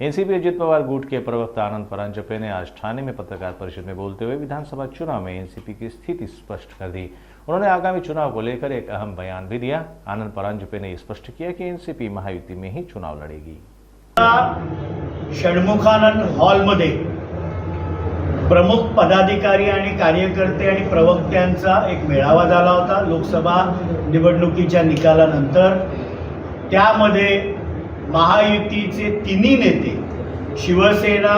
NCP Ajit Pawar गुट के प्रवक्ता आनंद परांजपे ने आज ठाणे में पत्रकार परिषद में बोलते हुए विधानसभा चुनाव में एनसीपी की स्थिति स्पष्ट कर दी। उन्होंने आगामी चुनाव को लेकर एक अहम बयान भी दिया। आनंद परांजपे ने स्पष्ट किया कि एनसीपी महायुति में ही चुनाव लड़ेगी। षण्मुखानंद हॉलमध्ये प्रमुख पदाधिकारी आणि कार्यकर्ते आणि प्रवक्त्यांचा एक मेळावा झाला होता लोकसभा निवडणुकीच्या निकालानंतर। त्यामध्ये महायुतीचे तिन्ही नेते, शिवसेना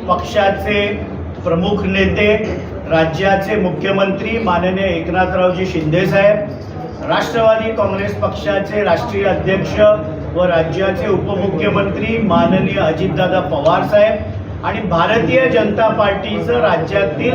पक्षाचे प्रमुख नेते, राज्याचे मुख्यमंत्री माननीय एकनाथरावजी शिंदे साहेब, राष्ट्रवादी काँग्रेस पक्षाचे राष्ट्रीय अध्यक्ष व राज्याचे उपमुख्यमंत्री माननीय अजितदादा पवार साहेब आणि भारतीय जनता पार्टीचं राज्यातील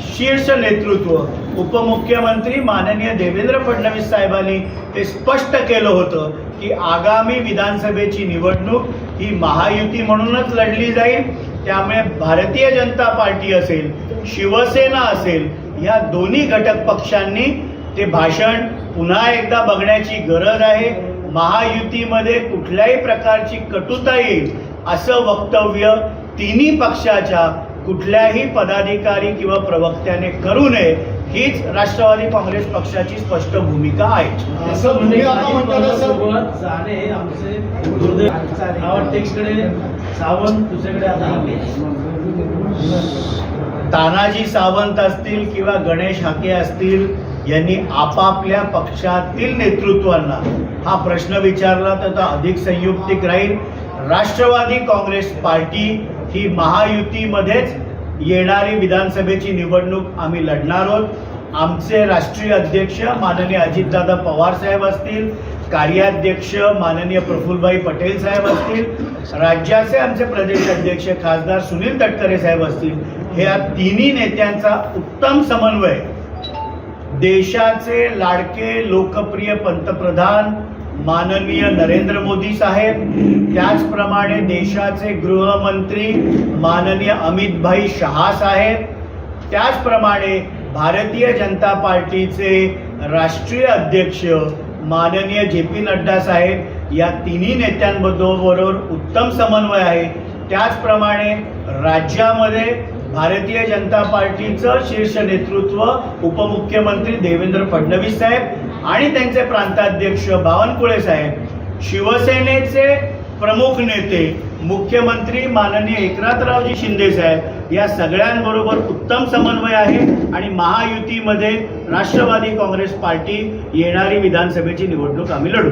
शीर्ष नेतृत्व उपमुख्यमंत्री माननीय देवेंद्र फडणवीस साहेबांनी ते स्पष्ट केलं होतं की आगामी विधानसभेची निवडणूक ही महायुती म्हणूनच लढली जाईल। त्यामुळे भारतीय जनता पार्टी असेल, शिवसेना असेल, या दोन्ही घटक पक्षांनी ते भाषण पुन्हा एकदा बघण्याची गरज आहे। महायुतीमध्ये कुठल्याही प्रकारची कटुता येईल असं वक्तव्य तिन्ही पक्षाच्या कुठल्याही पदाधिकारी किंवा प्रवक्त्याने करू नये, हीच राष्ट्रवादी काँग्रेस पक्षाची स्पष्ट भूमिका आहे। तानाजी सावंत असतील किंवा गणेश हाके असतील यांनी आपापल्या पक्षातील नेतृत्वांना हा प्रश्न विचारला तर अधिक संयुक्तिक राहील। राष्ट्रवादी काँग्रेस पार्टी ही महायुतीमध्येच येणारी विधानसभेची निवडणूक आम्ही लढणार आहोत। आमचे राष्ट्रीय अध्यक्ष माननीय अजितदादा पवार साहेब असतील, कार्याध्यक्ष माननीय प्रफुल्लभाई पटेल साहेब असतील, राज्याचे आमचे प्रदेश अध्यक्ष खासदार सुनील तटकरे साहेब असतील, हे या तिन्ही नेत्यांचा उत्तम समन्वय देशाचे लाडके लोकप्रिय पंतप्रधान माननीय नरेंद्र मोदी साहेब, त्याचप्रमाणे देशाचे गृहमंत्री माननीय अमित भाई शहा साहेब, त्याचप्रमाणे भारतीय जनता पार्टीचे राष्ट्रीय अध्यक्ष माननीय जे.पी. नड्डा साहेब, या तिन्ही नेत्यांबरोबर उत्तम समन्वय आहे। त्याचप्रमाणे राज्यामध्ये भारतीय जनता पार्टीचं शीर्ष नेतृत्व उपमुख्यमंत्री देवेंद्र फडणवीस साहेब आणि त्यांचे प्रांताध्यक्ष बावनकुळे साहेब, शिवसेनेचे प्रमुख नेते मुख्यमंत्री माननीय एकनाथरावजी शिंदे साहेब, या सगळ्यांबरोबर उत्तम समन्वय आहे आणि महायुतीमध्ये राष्ट्रवादी काँग्रेस पार्टी येणारी विधानसभेची निवडणूक आम्ही लढू।